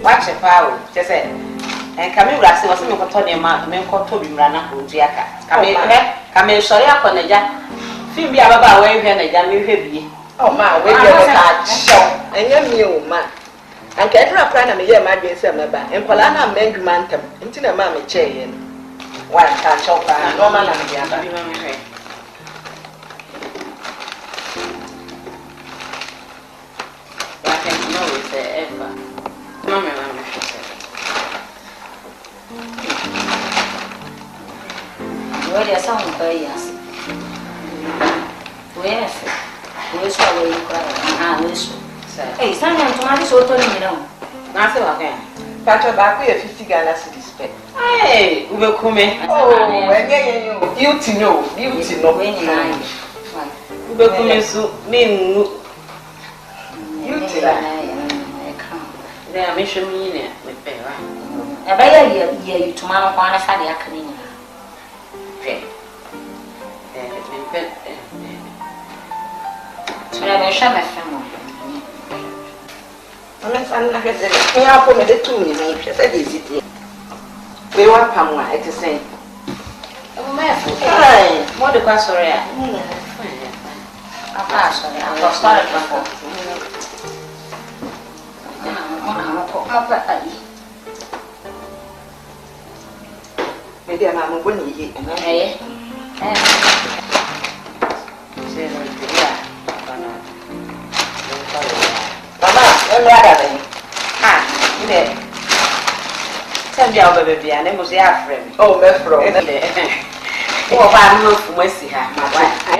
Watch a foul, just said. And come in, Rassi was in Cotonia, men called Toby Rana, Giaca. Come in, sorry, upon a jack. Phoebe, about where you had a jammy heavy. Oh, my, wait a show, and you're me, man. And get her plan of a year, my dear Semba, and Polana made mantum into the mammy chain. One can't show by no man and the other. I can't know it's ever. Mamma, she said. Where there's some players. Where's where you cry? Ah, listen. Hey, sometimes tomorrow so told me no. Nothing again. Pacho Boakye 50 Ghana cedis pay. Hey, we will come. Oh, when you to know, beauty no when you will come so mean you tell I come. They are mission me in with pay. A better year you tomorrow on a Sunday afternoon. Pay. So I will show my family. I'm not going to say, I put me the 2 minutes. She said, is it? We want Pamwa, it's the same. Oh, my, what the pastor? I'm pastor. I'm going to start before. Maybe I'm going to eat. Ah, there. Send your baby and then was the Afranie. Oh, my friend. Oh, I'm not from West. My wife. I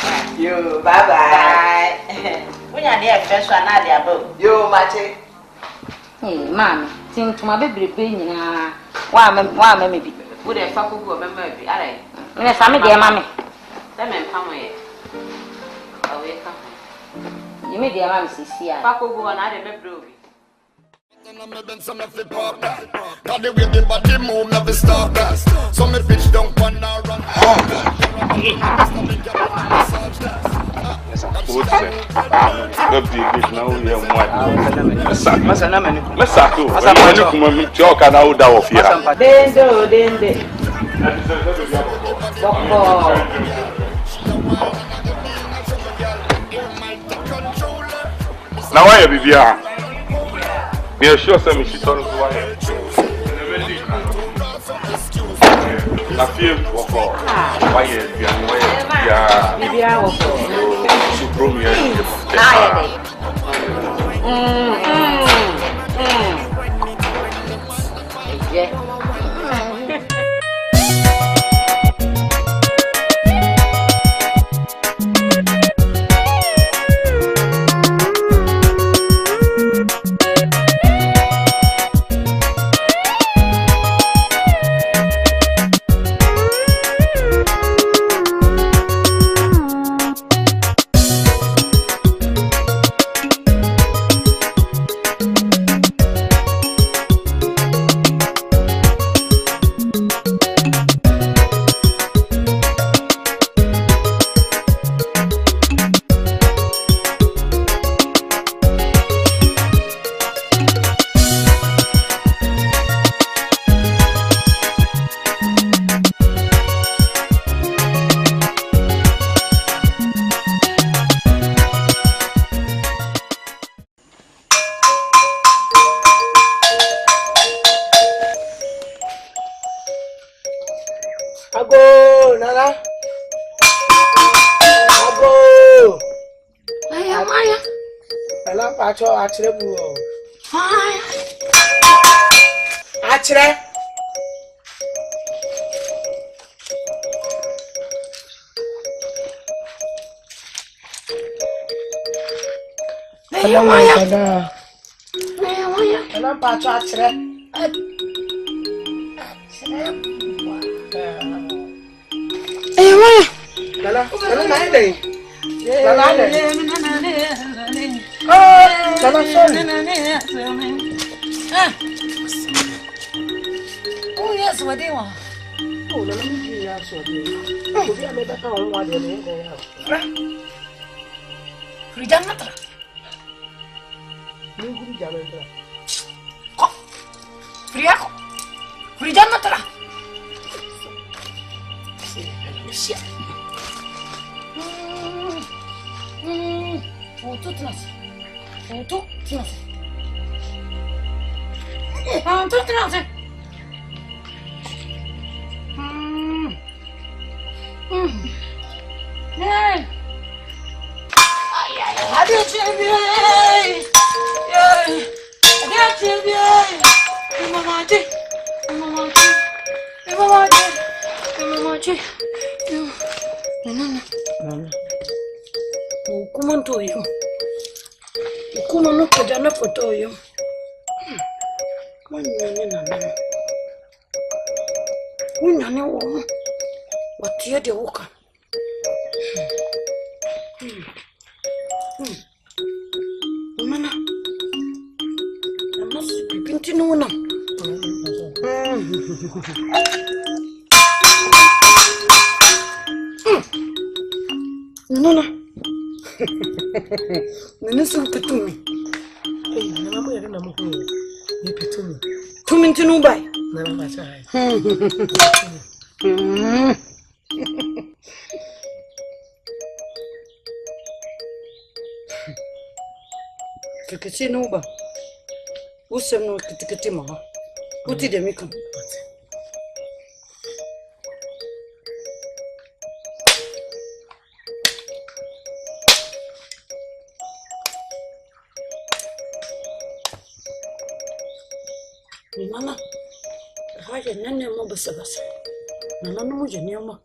have you. Bye bye. When you're there, first one, I above. You, Matty. Hey, Mammy, think to my baby being why, maybe. Would a fuck who remember? All right. When I family, dear Mammy. Let me come away. Away, come. You made your mammy see Paco go on at a brewery. Some of the pop that. Got the way the body move, never stop that. Some of the bitch don't want to run. Now why are Vivian? We are sure some she told us why. I feel for why is Vivian? Vivian was so prominent. Oh, let me be here so good. Oh, we are made that on one day. Frijanatra. You go Janatra. Friako. Frijanatra. Shit. Foto trans. Foto trans. Foto trans. Hey. Adia chebie. Adia chebie. Mamaji. Mamaji. Mamaji. Mamaji. Nana. Ukumanto yo. Ukumano kujana foto yo. Manyane nana. Unyane wo. Watie de woka. Mana? Amas pipinti no na. Nana. Nana so petumi. Hey, nana mo yare na mo ko. Ni petumi. Tumi ntinu bai. Nana ma sai. Kekesi no ba. Usem no kitikiti ma. Uti de mikam. Nana. Haje nene mo basa. Nana no mo jeniama.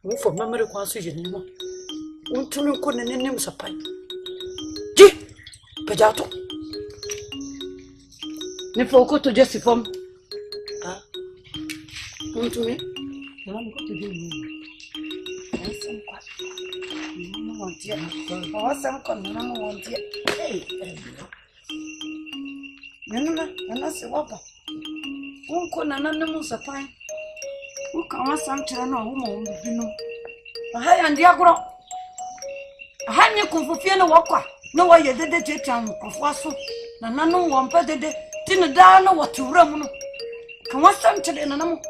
Mo fo mamere kwa so jeniama. Untunu ko nene mo sapai. Ji. Pejato. Ne foko to just form. Ah. Untumi. Nana mo ko to di ni. ASEM kwa. Nana mo wantia. ASEM kwa nana mo wantia. Hey. Nana se wapa. Unko nana ne mo sapai. Uka ASEM tira no wo mo mbino. Aha ya ndi agro. Aha ni kumfufie no wakwa. No wa ye dede chetan kofaso. Nana no wampa dede tinu da no watura mu no. Ka ASEM tira nana mo.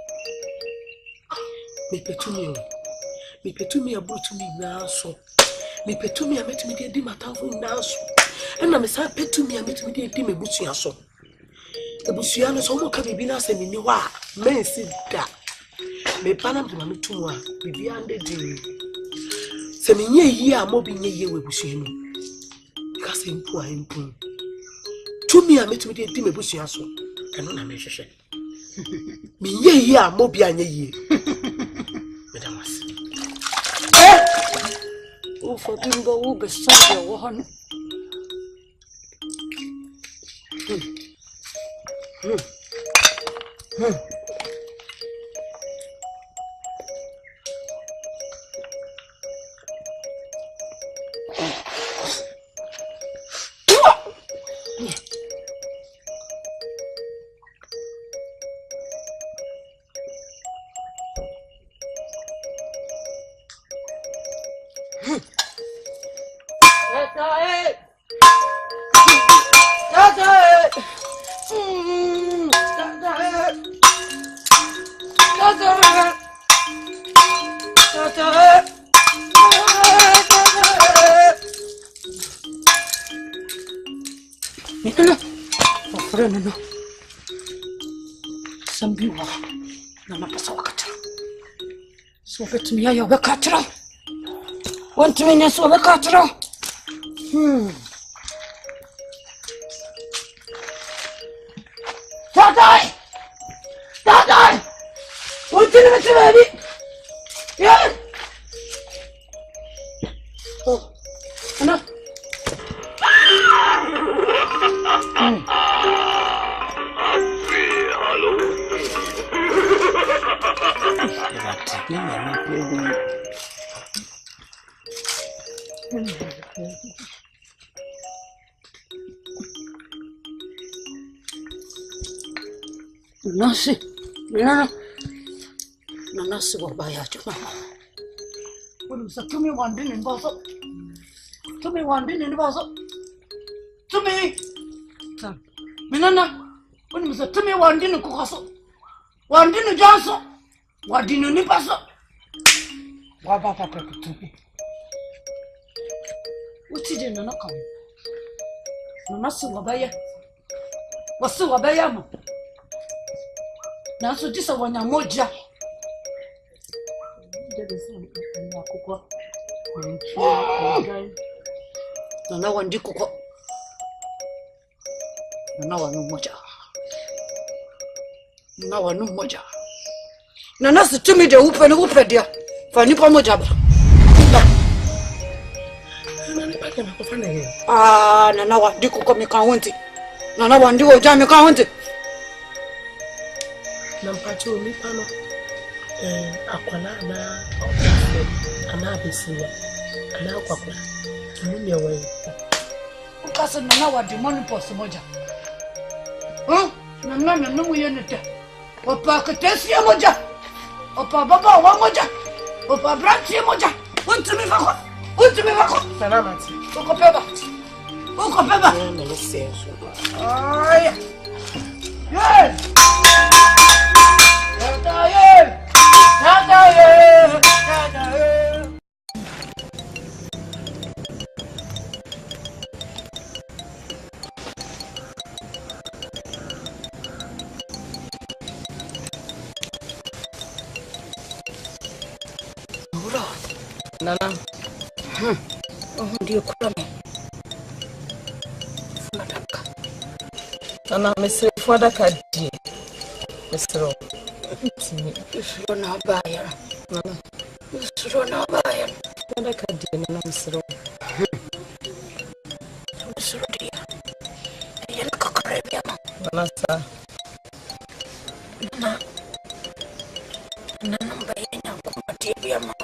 Me petumi abotumi na so. Me petumi ametumi de di matafo na so. Ena me sa petumi ametumi de di mebusua so. Ebusua no so mo ka bibi na asemi ni wa mensi da. Me pana me metumu a Vivian de di. Se me nye yi a mo bi nye yi webusua no. Ka se mpu a mpu. Tumi ametumi de di mebusua so. Eno na me hwehwe. Me nye yi a mo bi anye yi. For Dimbo will be such a one. No. Sambiwa na mapasa wakatara. So betumia ya wakatara. Want to mean so wakatara. Dadai! Want to mean baby? Yeah. Oh. Ana. No sé, no. Nana Siwa Baya. When you said to me one dinner in Bosso. To me one dinner in Bosso. To me. Minana. When you said to me one dinner Cocasso. One dinner Johnson. What dinner Nipasso? What papa to me? What did you not come? Nana Siwa Baya. What's the Wabayamo? Now, so this is one moja. No one did cook. No one no moja. No one no moja. Nana, to me the open dear. For Nipa Mojaba. Ah, Nana, what do you come county? Nana, one do a jam county. Nampacho nipa no akwana na ana besiwa ana kwakwa munye we ukasa na wa demon post moja na mu yenete opa katesi moja opa baba wa moja opa branch moja untumi fako sana mati uko peba na se ay yes Nana. Ndio kulame. Nana mese fada kadi. Mesro. Mesro na baya. Nana. Mesro na baya. Fada kadi nana mesro. Mesro dia. Yana kakarebia ma. Nana sa. Nana mbayenya kumatibia ma.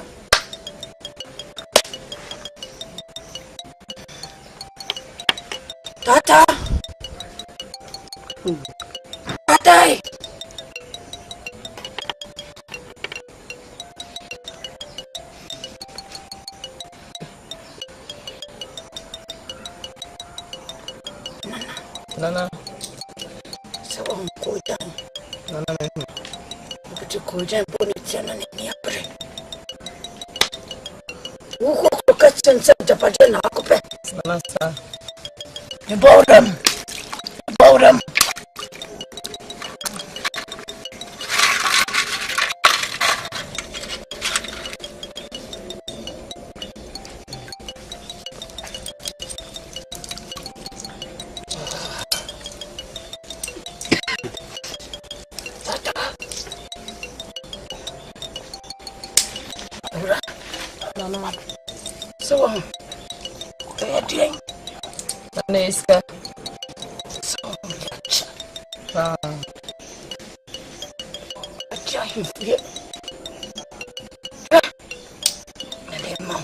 Tata. Tatai. Nana. Sawa mkoja. Nana mimi. Wakati koja mbona tena ni apre. Uko kutoka chensa utapata na akupe. Nana sa. Boredom. Nana. So, dia. Nana iska. So, acha hivi. Nani mama.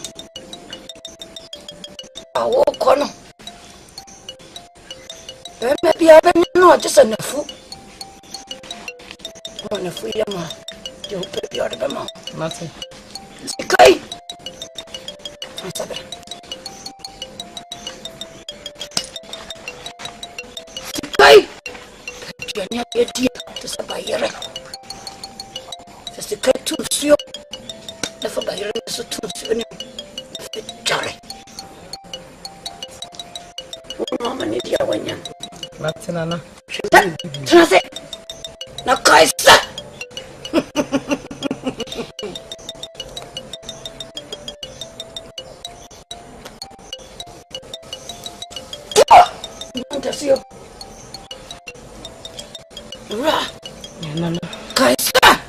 Awo kono. Maybe I don't know, just a nafu. On a free ma. You pay the other mama. Mati. Okay. Kai. Janya dia tu sabayere. Sesi kai tu sio. Na sabayere so tu sio ni. Jare. Mama ni dia wanya. Mati nana. Trase. Na kaisa. Sio. Ra. Nana. Kaisa.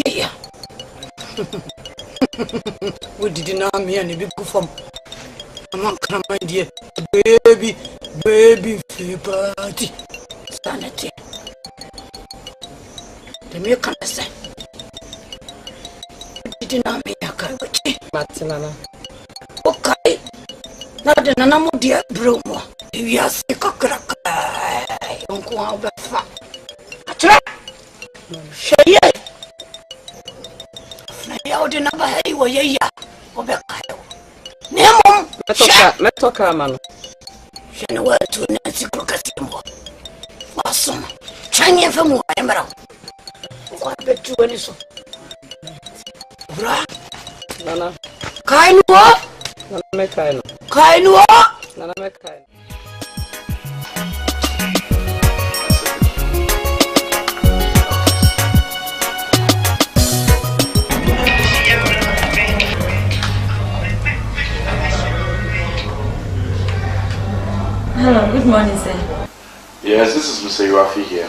Yeah. We did not me and a big form. I'm not my dear. Baby party. Sanity. The milk can say. We did not me a carrot. Matinana. Okay. Now the Nana dear bromo. We are sick of crack. Uncle Alberta. Attract. Say it. How did never hear you? Yeah, Nemo, Metoka, man. She know to Nancy Crocatimbo. Awesome. China from Wamera. What bet you any so? Bra, Nana, kind what? Nana, Kind what? Nana, Hello, good morning, sir. Yes, this is Mr. Iwafi here.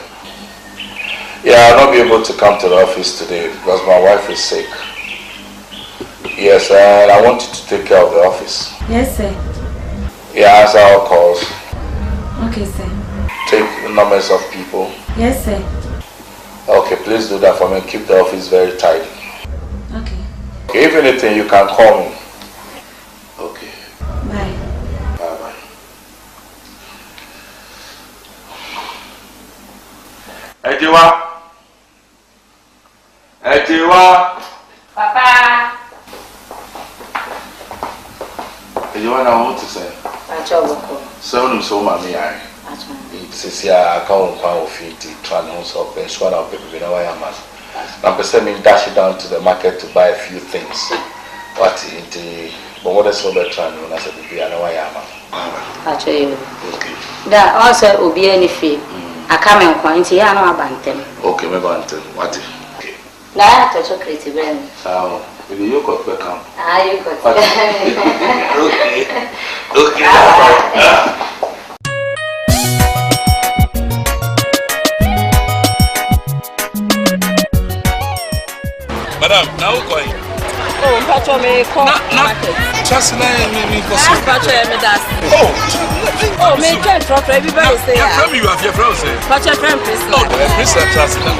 Yeah, I'll not be able to come to the office today because my wife is sick. Yes, and I want you to take care of the office. Yes, sir. Yeah, answer our calls. Okay, sir. Take the numbers of people. Yes, sir. Okay, please do that for me. Keep the office very tidy. Okay. Okay, if anything, you can call me. Okay. Bye. Bye-bye. Ejiwa. Papa. Ejiwa, now what to say? So mommy, it's a account of 50 trans of one of people. You know why I'm at. I'm sending dash down to the market to buy a few things. What what is over trying when I said, I know why I'm at. Okay. That also will be any fee. I come and point here, no abantem. Okay, maybe until what? Okay. Now I have to show creative. So, will you got welcome? Ah, you got Okay. Madam, now we're going. Oh, Pacho, me come. Just me Pacho, me das. Oh, Me can't drop everybody say. from you have your friends. Pacho, friend, please. No, the princess just them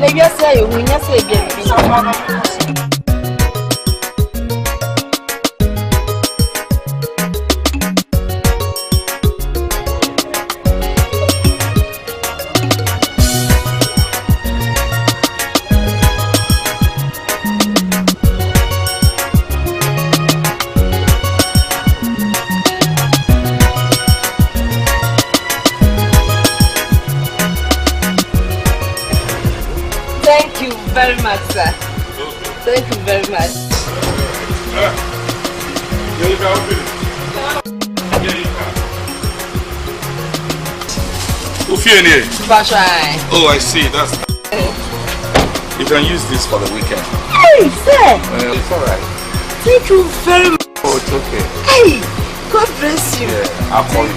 Maybe I say you win, say again. Thank you very much, sir. Thank you very much. Oh, I see. That's. You can use this for the weekend. Hey, sir. It's alright. Thank you very much. Oh, it's okay. Hey, God bless you. Yeah, I'll call you.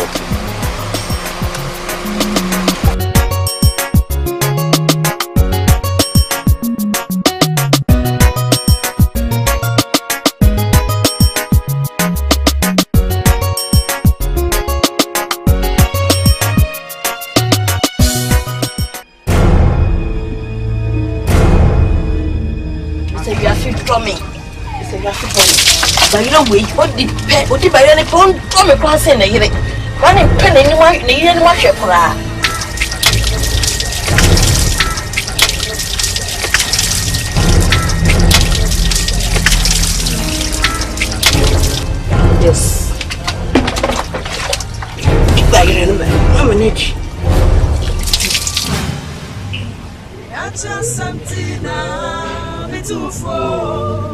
Okay. But you know, what the pet, what the buy any phone from a class in a year. Running pen anyone, need any wash for her. Yes. I'm an itch. Catch something now, me too far.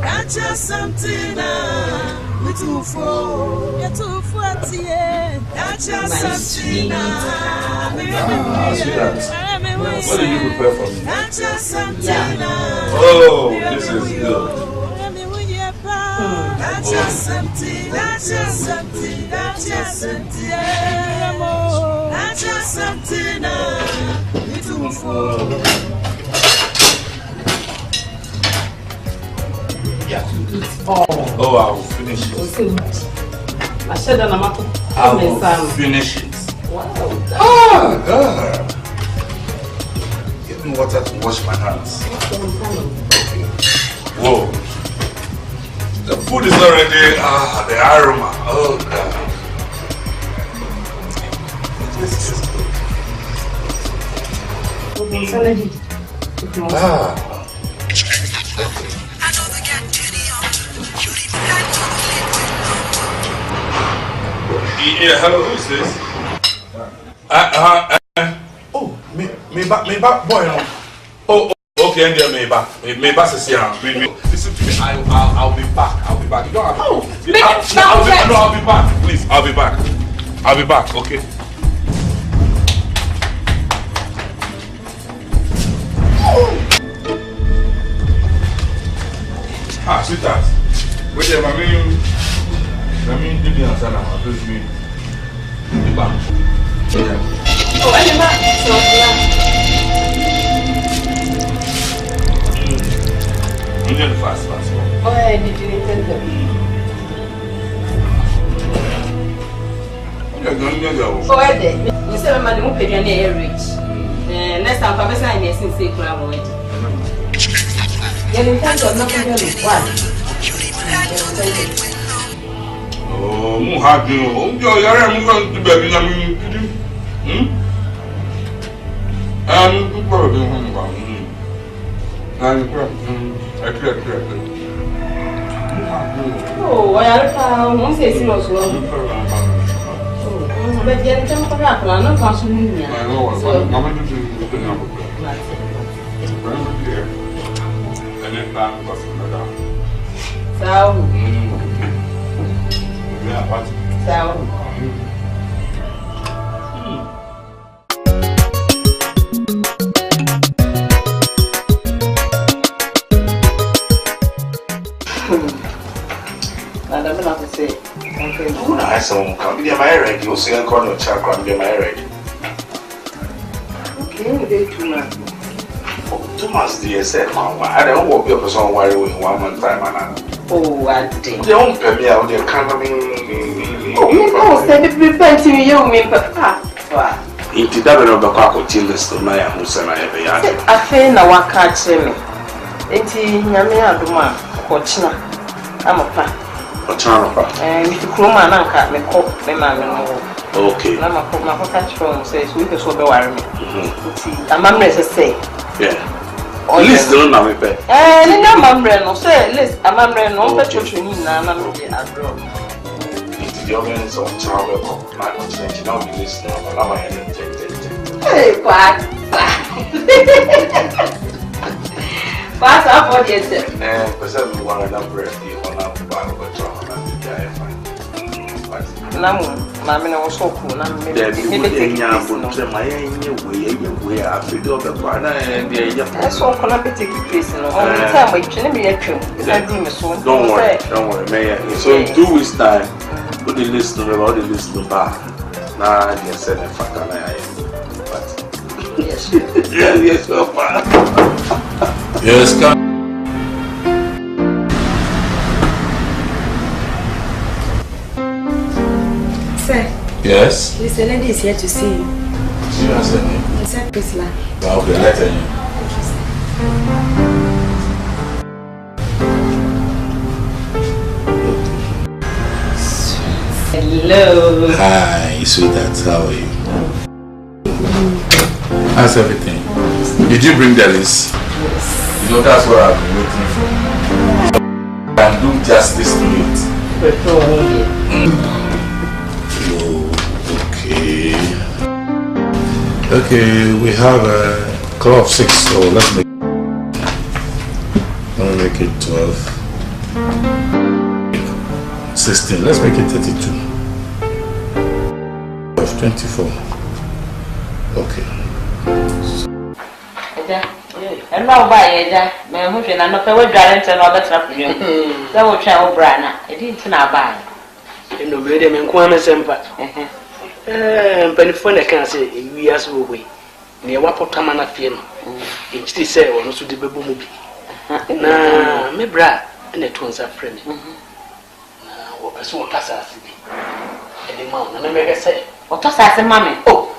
Catch something now, me too far. You're too far, catch something now, me What did you prepare for me? catch something now. Oh, this is good. Catch something, catch something, catch something, catch something now, me too far. Oh, I will finish it. I said that I will finish it. Wow. Ah, God. Give me water to wash my hands. Okay. Whoa. The food is already, the aroma. Oh, God. This is good. Yeah, hello, who's this? Oh, me back, boy. Oh, okay, and me back is here. Listen to me, I'll be back. You don't have to. I'll be back, please. I'll be back, okay? Sweetheart. Wait there, Vivian, son, I'm supposed to be back. Yeah. Oh, I'm back. So, You need fast. oh, I didn't tell them. Oh, I did. You said I'm going to pay your air rich. Next time, I'm going to say, I'm in terms of nothing one. Oh, Muhadu. Oh, you're going to be oh, I don't say serious. But you're not consuming. Someone come be my ready. You see, I'm calling your child. Come be my ready. Okay, they too much. 2 months, dear said, I don't walk your person while we 1 month time. Oh, I did. They don't pay me out there coming. Oh, you know, say the people to you, me, papa. It did have a back till the stone. I am Musa. I feel no one catch me. It's Yamia Duma, Cochina. I'm a pa. And if you come and cut me, cook me, mamma. Okay. I'm a catch from says we can so be worry me. A mamma say. Yeah. List don't know me pay. Eh, no mamma no say list a mamma no but you need na mamma abroad. It is your men so travel my continent now be list no allow my Hey, quack. Pass up for yourself. Person we want to break the on our bar of travel and the fine. Mamma no so cool na me we are free of the partner and the so can be take place no all the time we try me atwam I do me so don't worry mayor so in 2 weeks time put the list about the list bar na they said a factor na but yes yes so far yes Sir. Yes? Mr. Lady is here to see you. See you as a name? Sir, Priscilla. I'll be letting you. Hello. Hi, sweetheart. How are you? How's everything? Did you bring the list? Yes. You know, that's what I've been waiting for. And do justice to it. Okay, we have a club 6, so let's make it 12. 16, let's make it 32. 24. Okay. And now buy it, man, who's in another way, driving to another trap. That will travel, Brana. It didn't buy. You know, we them in Kwana Sempa. Penifone can say, we as we near Wapotamana Fiano. It's the say, or no to the baby movie. Nah, me bra, and it was a friend. What I saw Assassin. And the mount, and I make a say, what assassin, mammy? Oh,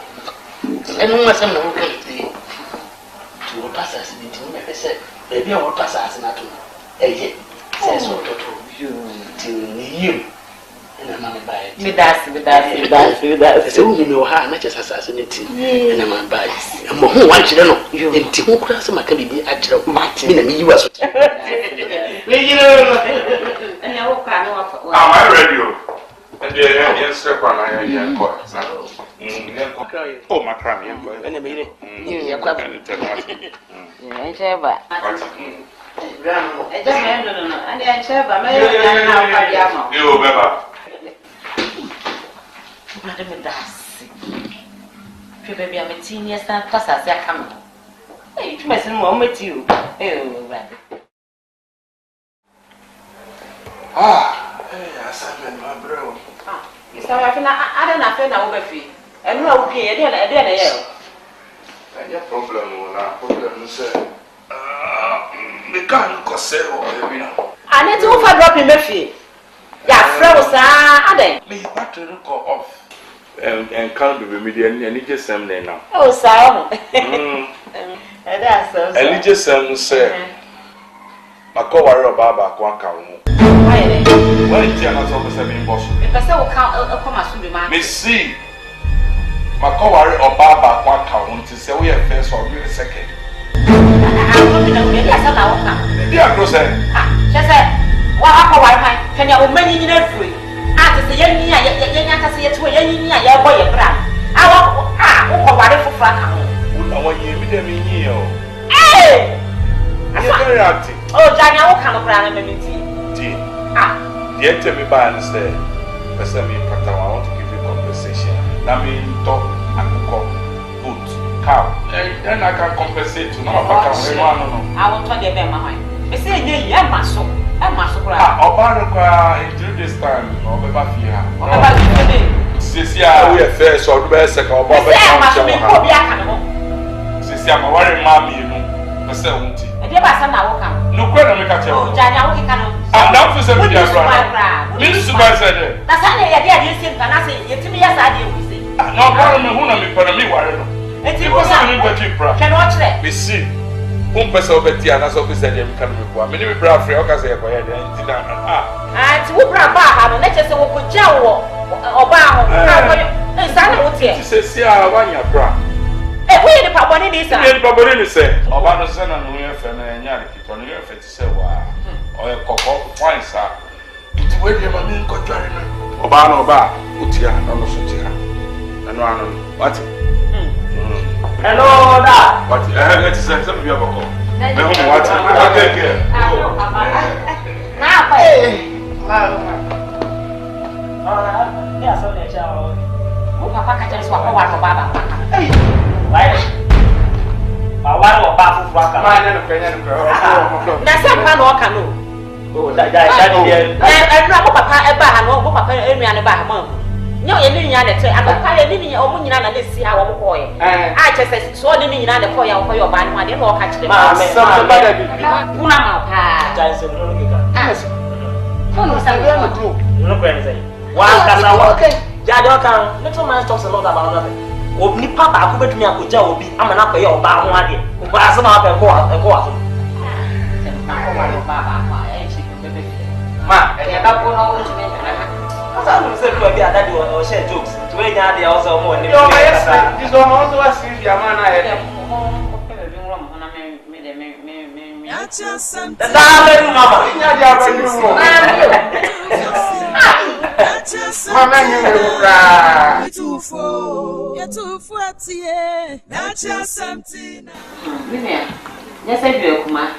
and no one some look at the to what assassin, make a say, maybe I want assassin at all. Eh, says what to You. And I'm on by it. With that. So you know how much assassinity. And I'm on by it. I'm who wants you know. You and Tim Cross, my can be actual Martin and you was. Am I ready? And the step on I am oh, my crime, and a minute. You're quite a baby, I'm a teen, and plus as I come. Hey, you must know with you. Assignment, my bro. You saw, I don't know over fee. And no, I didn't. Any problem, sir. We can't go sell. I need to offer dropping the fee. Yeah, froze, I didn't. Me, what to go off. And can't be remedial, and it just some day now. Oh, so. That's so. And it just some say. My co-worker Baba Quanka. Why did you not offer me boss? If I say, will come as soon as me see. My co-worker Baba Quanka to say we are first or really second. I don't know, maybe I said, I won't come. Maybe I go say. Just say, what I can you many in every? After the young year, I see it to a young year, your boy, brand. I want for Frank. I want you with them in here. Hey! You're very active. Oh, Johnny, I will come around and meet you. Dear, tell me by and say, I want to give you compensation. I mean, talk and cook, goat, cow. Then I can compensate to no back. I will tell you about my mind. I say, yeah, my soul. I'm my soul. Until this time, or Bafia. Cecilia, we are first or best, or Baba. Cecilia, I'm worried, Mammy, you know. I said, no question me catch you. I'm down for 7 years. This is my said. That's how they are using can I say it to me as I do. No problem who me for me worry. It was only but you can watch that. We see. Person over here and as officer them can be one. Many people are free because they are going to it's who brought back and let us go to jail or bar. It's not what says, yeah, 1 year bra. We the problem is the problem is say about the son and we have and Yannick on your face to say, wow, or a cocoa, wine, sir. It's where you are being contrary. Obano Ba, Utia, no Sutia. And one, what? Hello, that. But I have to say something you have a call. What? Okay, here. Yes, only a child. Papa can swap over for Baba. I want to bath for Raka. That's a man or canoe. Oh, that I know Papa ever had no Papa Amy and about mom. No, you didn't have it. I'm a pilot living your own and let's see how boy. I just saw the meaning and the boy for your band when they all catch the man. Little man talks a lot about nothing. Obi papa akubet mi akoja obi amana ko ye oba ho ade ko asema apa ko aso na ko ma baba kwa e chi bebe ma e ba ko no wo tumi na asa no se ko bi adade o share jokes to we nya ade also mo ni yo yes this one also was serious amana e mama nya dia ba ni mo mama ni ra Yatufu atie nacha something Vivian just say you kuma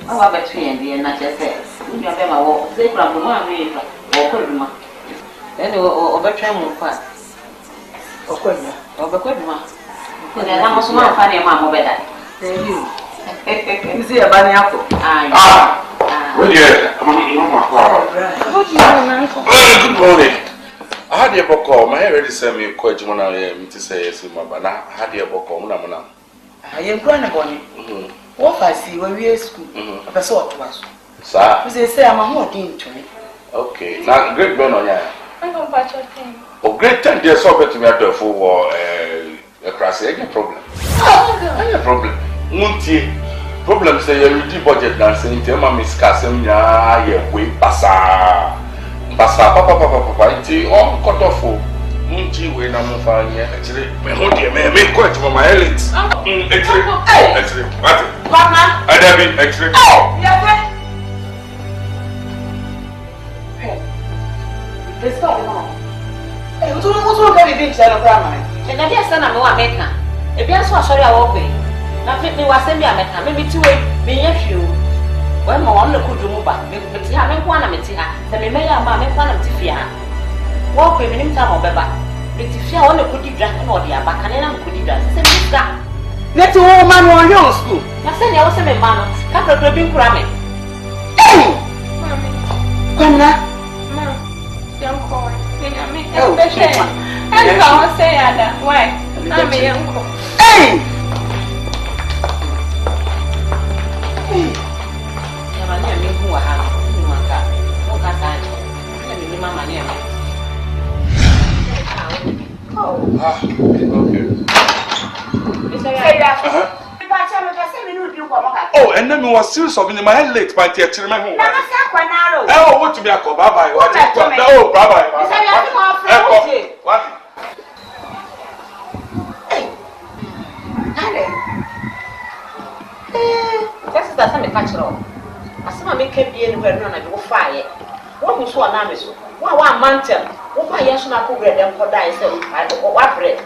I wa betwe and dey na just say you be ma wo say kura mo ma me wo ko duma then o betwe mo kwa o ko duma ko na mo so ma fa ne ma mo beda you see ya ba ni afọ what yeah good morning I had a book my hair ready send me quite when I am to say yes, my banana. I had a book on Namana. I am going to what I see when we are school. A sort of us. Sir, they say I'm a more game to me. Okay, now great burn on ya. I don't patch your thing. Oh, great 10 years over to me at the full a crassy problem. No problem. Munty. problem say you reduce budget na say nti ma me sika sem nya ye we pasa papa nti on cut off nti we na mo fa nya actually me ho de me ko et my elite actually what mama adabi actually yeah let's stop now what's going to be inside of grandma and I guess na me wa meka e bia so asori a wo pe na me wasem bia meka me bitiwe me yehwe o ma won le kudumu ba me ti ha me kwa na me ti ha se me meya ma me kwa na me ti fia wo pe me nim ta mo beba me ti fia won le kudi dra na odi aba kan na me kudi dra se me ga let wo ma no on school na se ne wo se me ma no ka pro bi nkura me mami kwana ma yanko kenya me especially and ka wo say ada why na me yanko Mama ni huwa hapa ni mwaka mwaka sana ni mama ni hapa oh and then we was serious of in my head late by the actually my home oh what to be a call bye bye what oh bye bye what this is the same culture asema me ka bie ni hwe no na de wo faaye wo hu so na me so wa mantel wo kwa yeso na ko grade dem ko dai se wa bread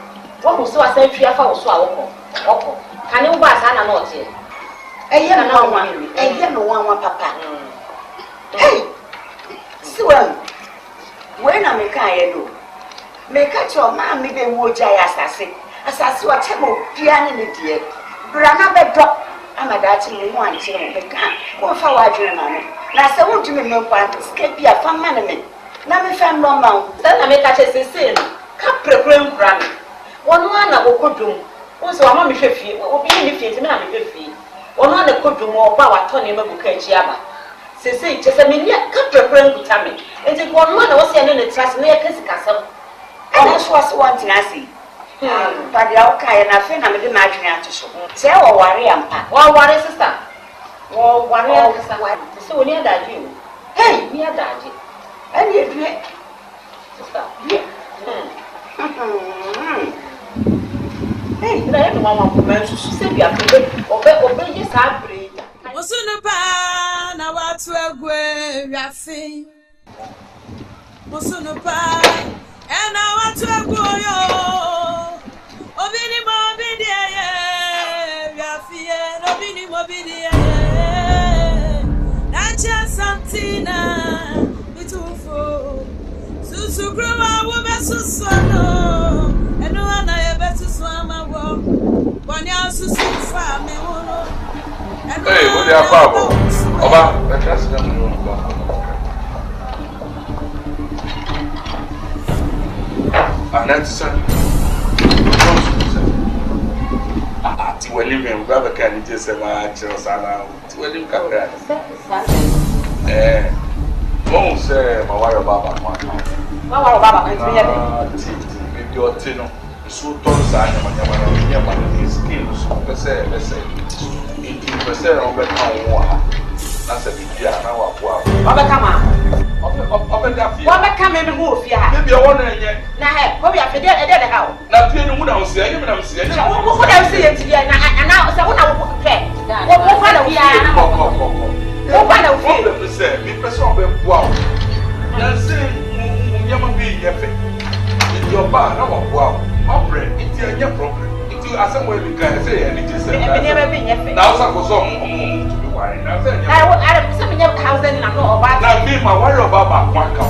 wo hu so asan twi afa wo so a wo ko kane wo ba sa na no tie eye no wa papa hey siwa we na me ka ye do me ka cho ma me be wo ja ya asase wa temo bia ne ne die bra na be do amadachi mu anchi mu beka ko fa wadwene na no na se wudumi me kwa ske bia fa ma ne me na me fa no ma se na me ka che sese no ka prekure nkura me wono na go kodum wo se wa ma me hwefie obi ni fie ti me na me hwefie wono na kodum oba wa to ne mabuka achi aba sese che se me ni ka prekure nkuta me enti ko wono na wo se ne ne trust na ye kasi kasam ana so ase wanti na si but the okay na fe na me de ma adwene atoso se wo ware ampa wo ware sister wo ware sister se wo ni adaje o hey ni adaje ani edue sister hey na ye no mama ko ma susu se bia obe ye sa bre Musunu pa na watu egwe yafi Musunu pa na watu egwe yo Obini mobidi yafi obini mobidi Nacha santina bitufo Susu groma wo besusono eno ana ye besuso amawo Bonya susu fa me wono hey, what are you about? Oba, let's ask them. And that's ti wali me baba kan je se ma chiro sana ti wali ka bra mo se ma wa yo baba ma ti ya be bi o ti no so ton sa nya ma ni skills pese o be kan wo ha na se bi dia na wa po a obe kama obe da fi obe kama me ho fi ha be wo na enye na he ko bi afede de ha na fi ni mu na o se enye me na o se enye wo ko da se ye ti na se wo na wo pe wo fa na wo ya na wo fa na wo fi problem se mi person be po a na se mu nyama bi ye fe your ba na wo po a my friend it enye problem it asem we bi ka say ye ni ti se me nyama bi ye fe na wo sa ko so to be worried na say I se me nyama 1000 na no oba na me ma worry about ba kwa ka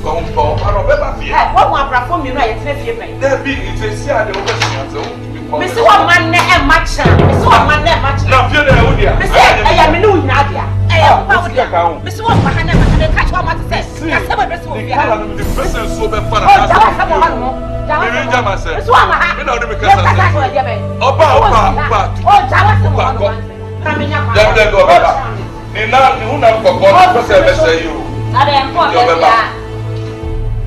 ko to ano be ba fie wo mo abrafo mi no ye tene fie pen there be it is here the over so me se wo man na e matcha me se wo man na e matcha na fie na wo dia me se e ya me no nyina dia e ya pa wo dia me se wo ma ha na ma me ka chwa ma se ka se ba be se wo bia na me the person so be fara na dawa sa mo ha no me jama se me se wo ma ha me na o de me ka sa oba o dawa sa mo ha no na me nya dem dem go baba ni na ni hu na ko ko se be se you ade en po be ya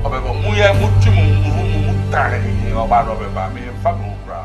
oba mu ye mu tumi mu tare ni oba no be ba me fa mo bra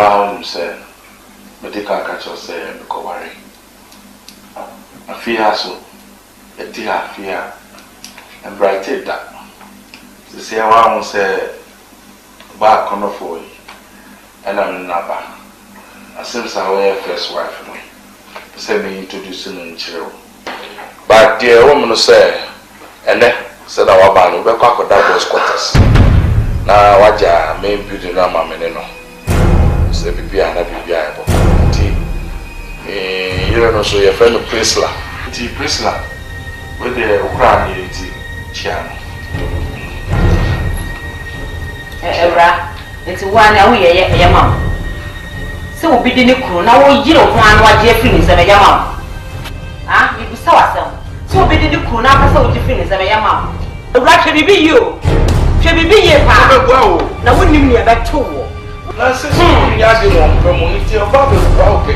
wow, say, medical catcher say, Kohwe. I fear so, a dear fear, and brighted that. The same one say, back on the phone, and I'm never. I since I wear first wife for me, say me introducing in chill. But dear woman say, and then said our band will be back with that those quarters. Now, what ya main beauty now, my menino. Say, Vivian, I be able. You know, so your friend Priscilla. Priscilla, with the Afranie channel. It's one away, a mom. So be the crew now, you don't want what you're feeling, and a mom. Ah, you saw some. So be the crew now, so you finish, and a mom. The right should be you. Should be ye, Papa. Now, wouldn't you be about 2? That's it. You have the one community about the crowd.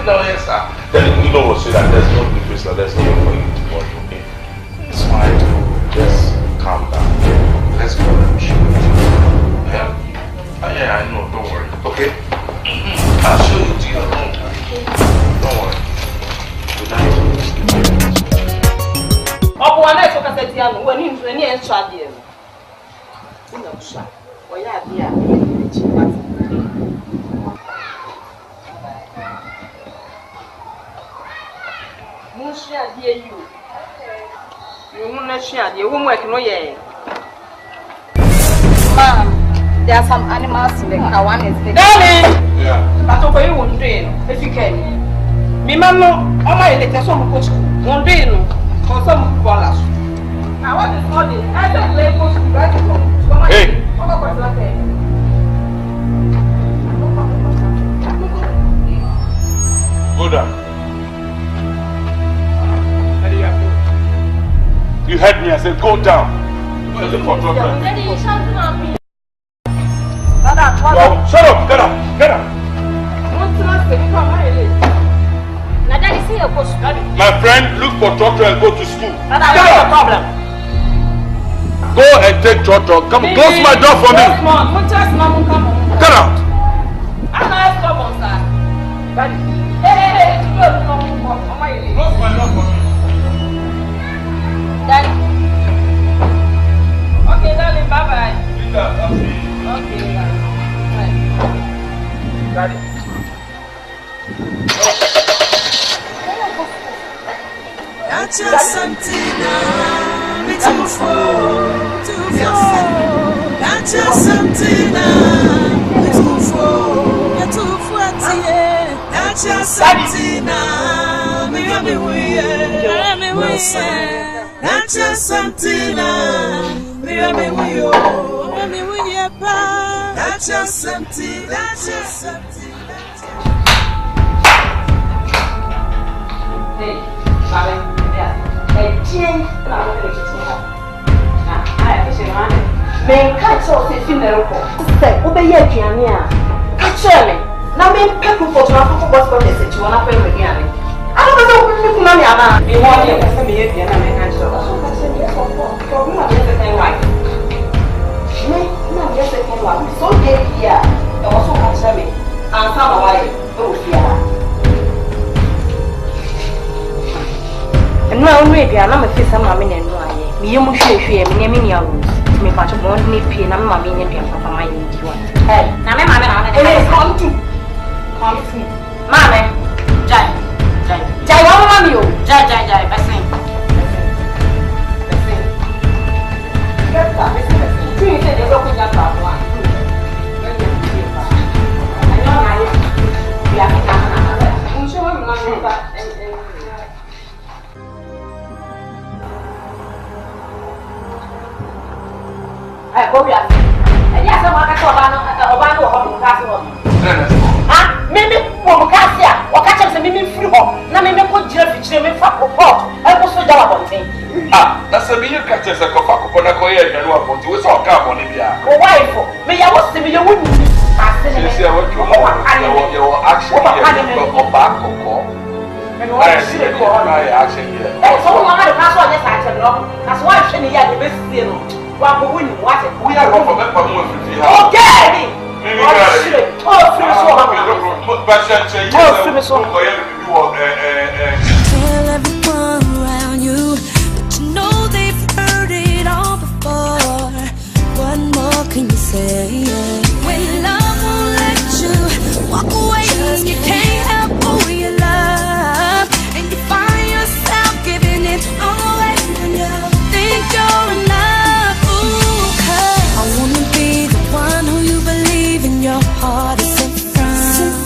No, yes, sir. Then you know, so that there's no difference, there's no way for you to watch. Okay, it's fine. Just calm down. Let's go. Yeah, I know. Don't worry. Okay, I'll show you to your room. Don't worry. Good night. Oh, one night, what I said, when you and Shadia. Oh, yeah, dear. Share dear you. You won't let share the homework, no, yeah. Ma'am, there are some animals in the car. One is the darling. Yeah. But over you won't do it if you can. Me, mamma, all my letters on post won't do it for some dollars. I want to call this. I don't play post right. Hey. Go down. You heard me, I said go down. Where's the control? Shut up, get up, get up. My friend, look for Trotro and go to school. Get up. Problem. Go and take Trotro. Come, close my door for me. Get out. I'm not stubborn, sir. Hey, close my door for me. Daddy. Okay, darling, bye-bye. Okay, bye. Daddy. That's something too far. That's something too far. That's something that's just something that's just something. Hey, Bobby, yeah. Hey, Jane, I'm going to get you. I appreciate it. May catch us if you know. Say, obey your Giannia. Catch me. Now, may people for what's going to say to one of them again. I don't know what you want to be one year. That's me again. I'm going to so dear here. There was so much of me. I'm some away. Oh, yeah. and now maybe I'm a face. I'm a minute. Me, you should share me. Me, me, patch of one me pin. I'm a minute. I'm my one. Hey, now, I'm come to Mamma. Jai. Jai, what am you? Jai, Bessie. Get that, see, you said you're looking at that one. I know I am sure I'm not that. I go here. And yes, I'm going to go on. Maybe Boakye, or catch us a minute free home. Now, maybe put Jerry Jimmy Fap report. I was so down on thing. That's a million catches a coffee upon a coy and what you saw come on India. Oh, why for me? I was to be a woman. I said, what you want your action or back or call. And I see a call my action here. That's all I have. That's what I said. That's why I shouldn't have the best deal. What we are going for. We are going for that one. Okay. Tell everyone around you, but you know they've heard it all before. What more can you say? When love won't let you walk away, you can't help who you love, and you find yourself giving it all away when you think you're enough. Ooh, 'cause I wanna be the one who you believe in your heart is sent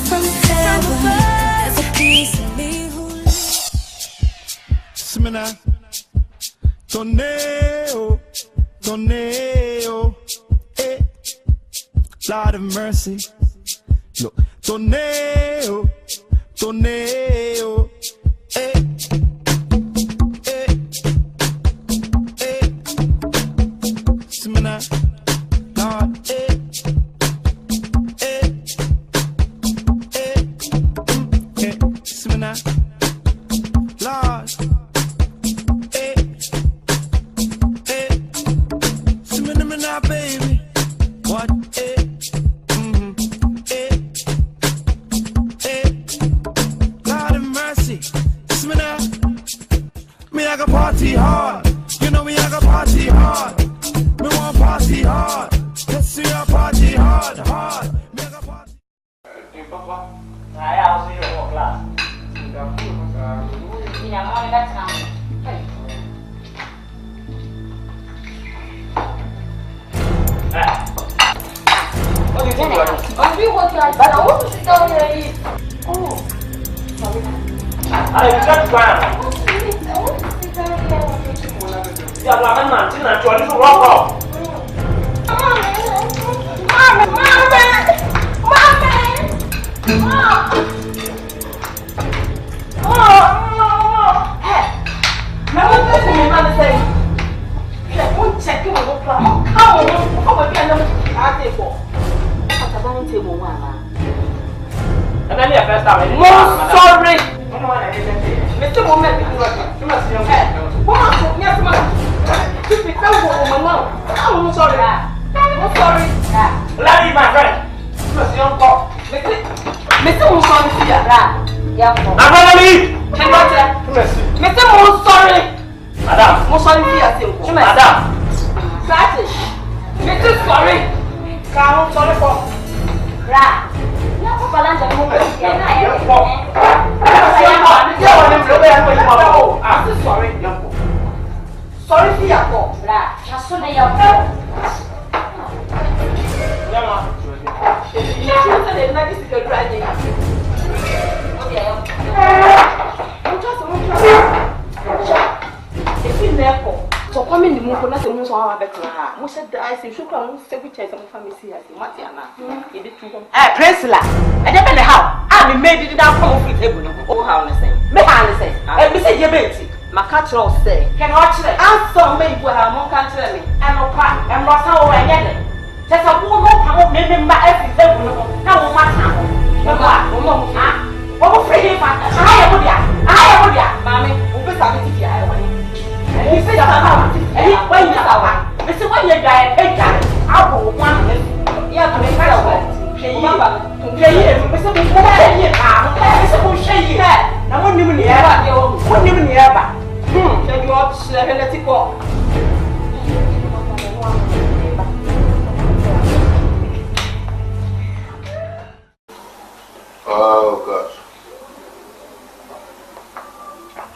from heaven. There's a piece of me who Simena Tornado, tornado, eh. Lord of mercy. Look, tornado, tornado, eh. Eh, eh. Simena, Lord, eh. Eh, eh, eh. Simena, Lord. Baby, what? Lord of mercy, me I got party hard. You know me I got party hard. Me want party hard. Let's see a party hard. Me I got party. Hey, Papa. I'll see you in class. What do you think? I do what I but I want to sit down here and eat. Oh, sorry. I just ran. I want to sit down here and eat. Yeah, but I'm not going to walk off. Priscilla, I don't know how. I made it down from the table. Oh, how I say. Me how I say. I be say your baby. My catcher say. Can watch it. I saw me where I'm on country me. I'm no part. I'm not how I get it. Just a woman come me my every table. Now what time? What free him? I am with ya. Mammy, who be something to ya. You say that when you are. This is when you die. I will want it. Yeah, to make it. Mama, Mr. I won't even hear about you. Wouldn't even hear about. Then you ought to let it go. Oh, God.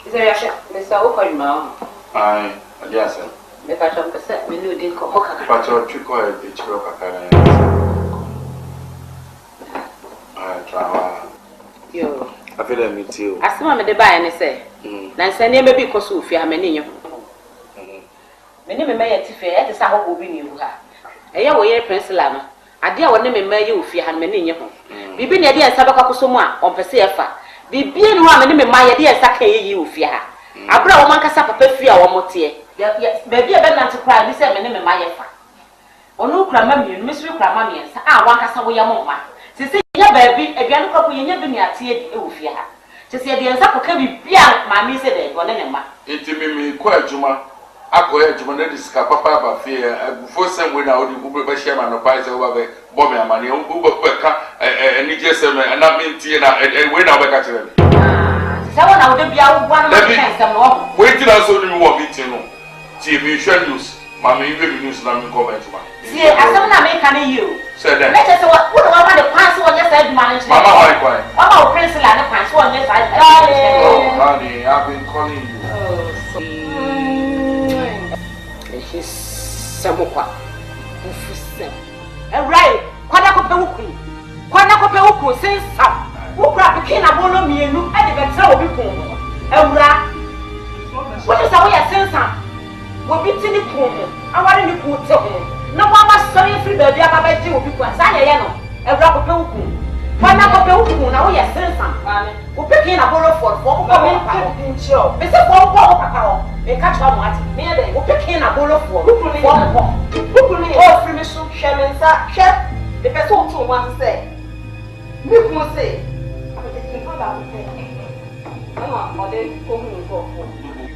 Is there a ship? Mr. Open Mom? I guess it. The fashion percent, we knew didn't come. But your trick or a bitch broke a Yo, I feel like me too. I see my buy and say, Nancy, never be because of your many. Many may at fair at the Saho will be new. A year way, Prince Lama. I dear one name may you if you had many. Be been a dear Sabaco Soma on Persefa. Be being one and my dear Sake you fear. I brought one Casapa Perfia or Motier. Yes, baby, I better to cry this name in my fa. Or no crammy, Miss Crammy, I want Casaway Moma. Since baby, a young couple you never near tea, Ufia. Just say the answer can be beyond my miss, one enema. It may be quite Juma. Akoya Jumana disca papa fear before some when I would be shaman or pies over Bobby and money, and EGSM and not mean Tina and when I got to them. Someone I would be out one waiting also you want me to know. TV should use Mammy news and comment. See, I don't make any you. Said that. Let us what about the pants on your side management? Mama, what about Prince and the pants on your side? Oh, honey, I've been calling you. Samokwa. Right. Kwana kope uku sensa. Ukra pikina bolo mienu e de betra obi kun. Ewura. What is our sensa? Wo bi tini kun. Awari ni ku te ho. Na wa ma sori free baby aba ji obi kun. Sa ye no. Ewura kope uku. Kwana kope uku na wo ye sensa. Wo pikina bolo for ko ko pincho. Be se ko papa. E catch one what? Me dey. Wo pikina bolo for. Lukuni. Oh, free me so shemensa. Chef. The person who wants to say, you can say, I'm taking for that. I'm not going for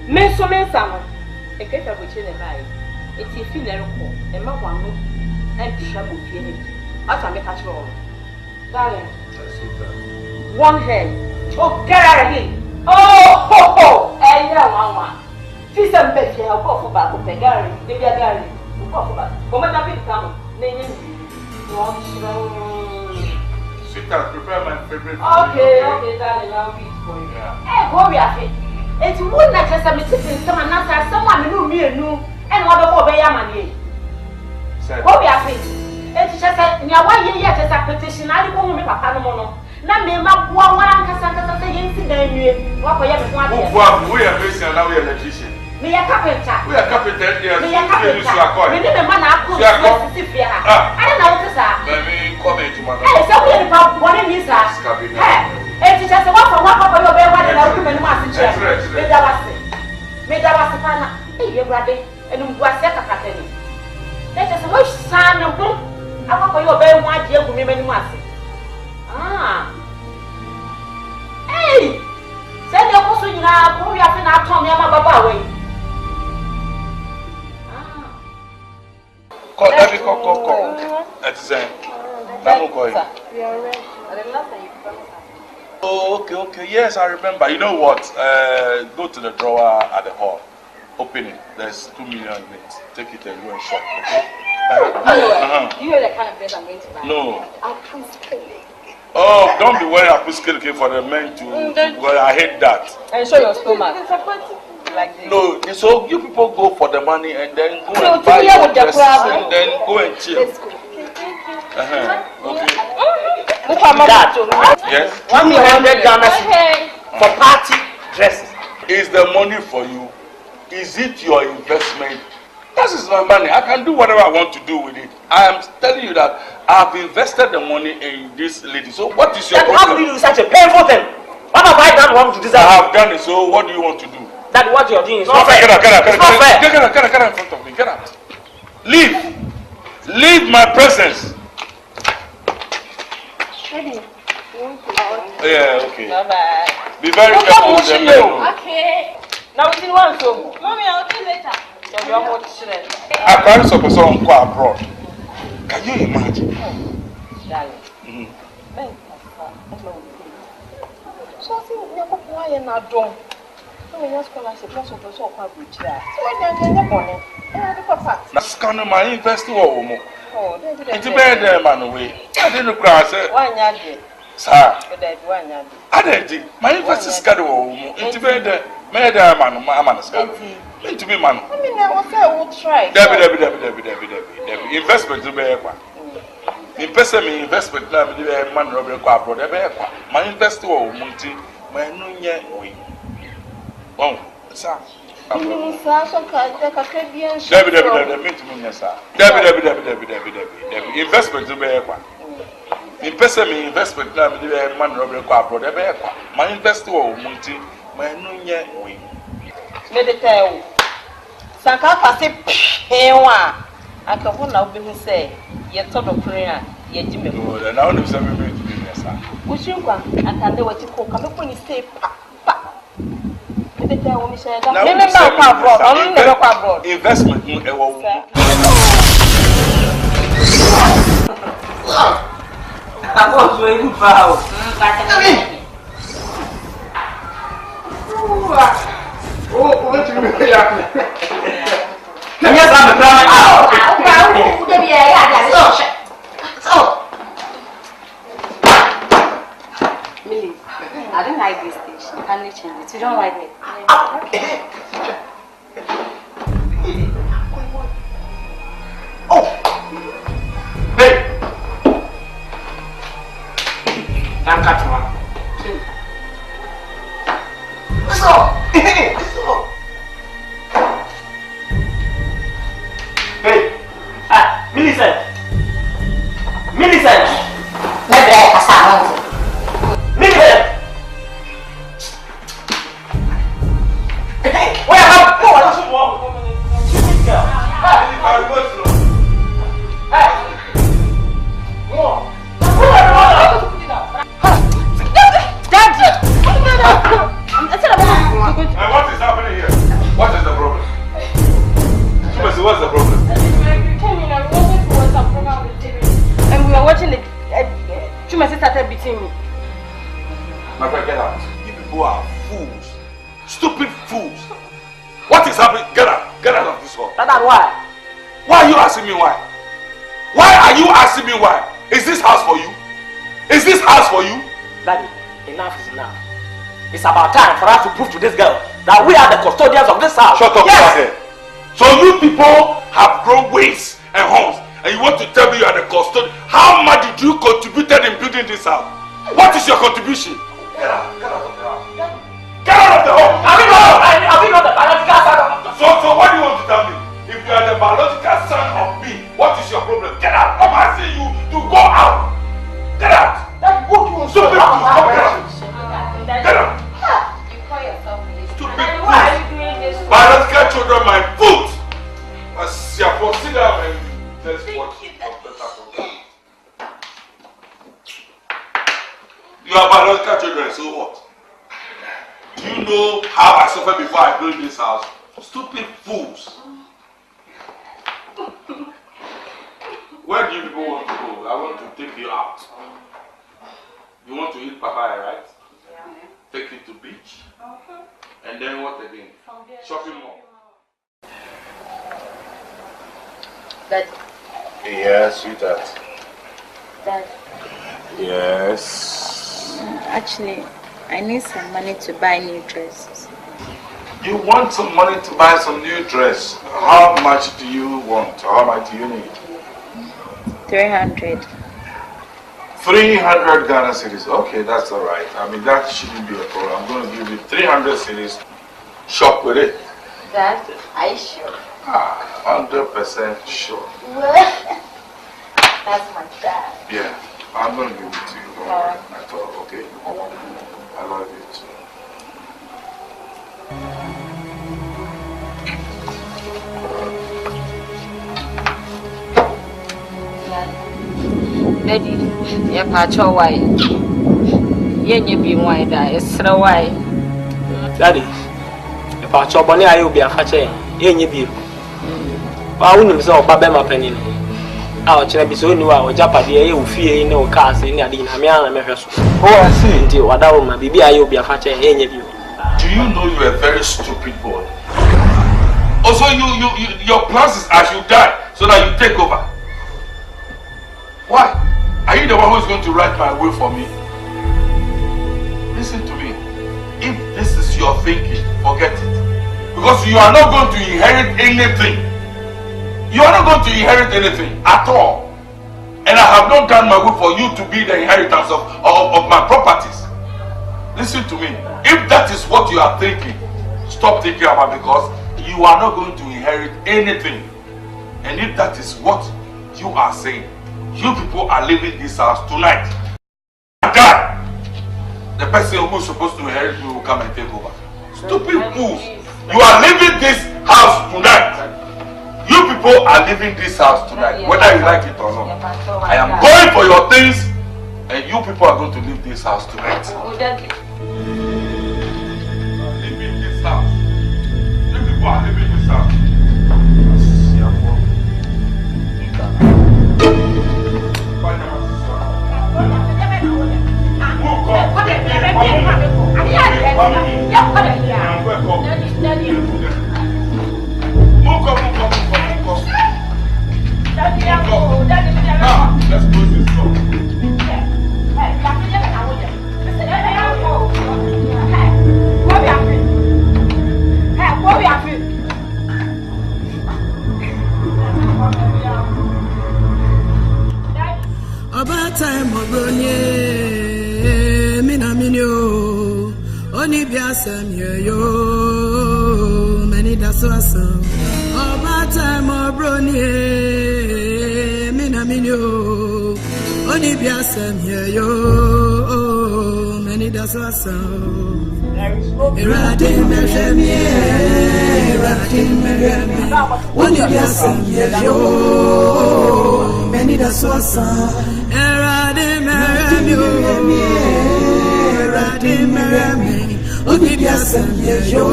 men so men sama. A cater which in a lie. It's a funeral call, and my one and trouble feeling. As I make a roll. Darling, one head. Oh, get out of here. Oh, ho, ho, and yeah, one. She's a bit here. I'll go for back of the gallery. Maybe a gallery. We'll go for back. Come on, I'll be coming. Sweetheart, prepare my favorite food. Okay, darling, I'll be for you. Hey, Korea, it's one that has a missing someone else, someone who knew, and what about Bayamani? Korea, it's just a near 1 year as a petition. I don't want to make a panamono. Now, me, my one Cassandra incident, what we are facing now, we are electrician. Me a carpenter. We are carpenter. Me a carpenter. We need a man up to I don't know what to say. Let me comment to my. Hey, so we are about one in his house. Hey, it's just a walk from one of your bed. What did I do in Massachusetts? Made that was a pana. Hey, your brother, and you was set a pattern. Let us wish son of them. I want for your bed one year with me many months. Hey, send your person now. Who you have been out on your mother away. Oh, okay. Yes, I remember. You know what? Go to the drawer at the hall. Open it. There's 2 million in it. Take it and go and shop. Okay? You know the kind of dress I'm going to buy? No. I'll put scale. Oh, don't be wearing a scale for the men to. Well, I hate that. And show your stomach. Like this. No, so you people go for the money and then go and buy your dresses and then go and chill. Let's go. Okay. Dad, yes? 100 Ghana for party dresses. Is the money for you? Is it your investment? That is my money. I can do whatever I want to do with it. I am telling you that I have invested the money in this lady. So what is your problem? How do you do such a painful thing? What have I done wrong to deserve? I have done it. So what do you want to do? That what you're doing is not fair. Get out. It's not fair. Get out in front of me. Get out. Leave my presence. Yeah, okay. Bye-bye. Be very careful with them. Okay. Now we want so. Mommy, I'll see you later. I can't suppose someone go abroad. Can you imagine? Darling. So I think we are going to not done. So we just call us a plus of the so called bridge there. So when you're born, that's kind of my investor. It's better, man. Away. I didn't cross it. Sir, I did. My investor schedule. It's better. Man, I'm to be man. I mean, I will try. Debbie. Investment to be in person, investment. Man, Robert Quabro. My investor, Munti, my new year. Oh, sir. Debbie. Investment to be in person, investment. Man, Robert Quabro. My investor, Munti, my new year. Mediteo. Sanka Kwasi Pewa. I can now be say, yet sort of prayer, yet Jimmy. And I want to be sir. Which you want, I can do what you call come up when you say, Papa. investment. I was waiting for how. Oh, let me pay up. Yes, I'm Millie, I don't like this station. Can you change it? You don't like it? Oh! Hey! I'm cutting one. What's up? What's up? Hey! Millicent! Millicent! Millicent! Hey! Where am I? Go on, listen more. What is happening here? What is the problem? What's the problem? And we were watching the Chumasi started beating me. My friend, get out. You people are fools. Stupid fools. What is happening? Get out. Get out of this hall. Dada, why? Why are you asking me why? Why are you asking me why? Is this house for you? Is this house for you? Daddy, enough is enough. It's about time for us to prove to this girl that we are the custodians of this house. Shut up, yes. So you people have grown wings and horns, and you want to tell me you are the custodian? How much did you contribute in building this house? What is your contribution? Get out. Get out of the house. Get out of the home. Are we not the biological son of me? So what do you want to tell me? If you are the biological son of me, what is your problem? Get out. I'm asking you to go out. Get out. That book you Stupid fools. Get out. Get out. You call yourself this. Stupid Why are you doing this? biological children, my foot. As you consider and let's watch a better program. You are biological children, so what? Do you know how I suffered before I built this house? Stupid fools. Where do you people want to go? I want to take you out. You want to eat papaya, right? Yeah. Take you to beach. And then what again? Shopping mall. Dad. Yes, sweetheart. Dad. Yes. Actually, I need some money to buy new dresses. You want some money to buy some new dress? How much do you want? How much do you need? 300. 300 Ghana cedis. Okay, that's all right. I mean, that shouldn't be a problem. I'm going to give you 300 cedis. Shop with it. Dad, are you sure? 100% sure. That's my dad. Yeah, I'm going to give it to you. Don't worry at all, okay? I love you. I love you too. Daddy, you're patcho white. You be white, it's so white. Daddy, if I chop on I will be a fatcher, you be. I wouldn't say, Babema Penny. Our child is only our Japadi, you fear no cars in Adina, oh, I see. Until what I will be, I will be a fatcher, any of you. Do you know you're a very stupid boy? Also, your plans is as you die, so that you take over. Why? Are you the one who's going to write my will for me? Listen to me. If this is your thinking, forget it. Because you are not going to inherit anything. You are not going to inherit anything at all. And I have not done my will for you to be the inheritance of my properties. Listen to me. If that is what you are thinking, stop thinking about it, because you are not going to inherit anything. And if that is what you are saying, you people are leaving this house tonight. God, the person who is supposed to inherit you will come and take over. Stupid fools. You are leaving this house tonight. You people are leaving this house tonight, whether you like it or not. I am going for your things, and you people are going to leave this house tonight. Leaving this house. Let's close this door. About time Obronye Mina Minyo Oni Biasem yo Many Daswasam About time Obronye Mina Minyo Oni Biasem yo Many Daswasam Eradim Meremie Eradim Meremie Oni Biasem yo Many Daswasam Eradim Meremie Oni Biasem yo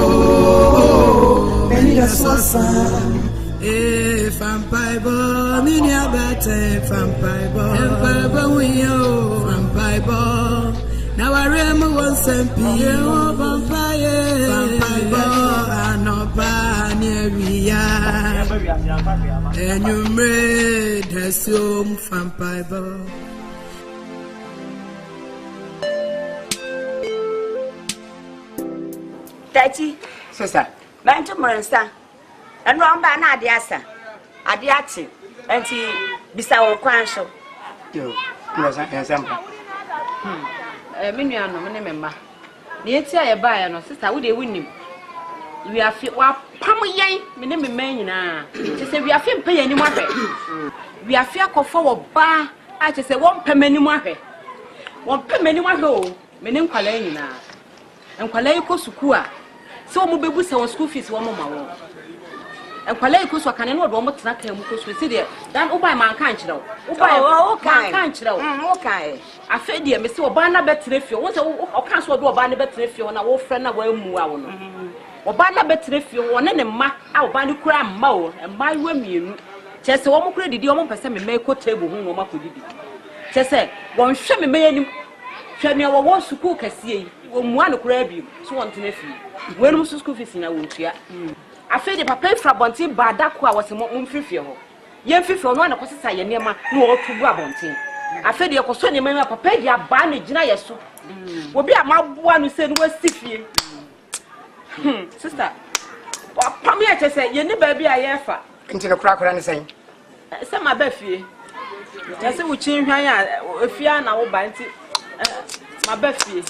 Many Daswasam Fampaibo, Minya Bate, Fampaibo, Wiyo, Fampaibo. Now I remember one Sampio, Fampaibo, Anopa, Neria, and you made her soom, Fampaibo. Daddy, sister, man to Maransa. And round by Nadiasa, Adiati, and he beside Quanso. You, example. Miniano, remember. The entire buyer, no sister, would they win him? We are fit, well, Pammy, me name Manina. She said, we are fit pay any more. We are fear for forward bar. I just say, 1 per many more. 1 per many more go, me name Kalena. And Kaleko Sukua. So, Mobile school fees 1 more. And Kaleko so can not want to not because we see there. Then, oh, by man can't you know? Oh, can't you know? Okay. I fed you, Mr. Obana better if you want to cancel do a banner better if you want a old friend away more. Obana better if you want any mark out by the cram mow and my women. Just a woman credit the woman person may make a table whom woman could be. Just say, one show me many. Show me our wants to cook a sea, one grab you, so on to nephew. When was school fees in a wood? I fed the papa from Bontin, but that was a moon fifio. Young fifio, one of us is a near my no to grab on tin. I fed the concerning men of papa, your banny, Jina soup. Will be a mob one who said, was Siffy. Sister, come here to say, you never be a year into the cracker and saying, some my Beffy. Just say we change her if you are now by my Beffy.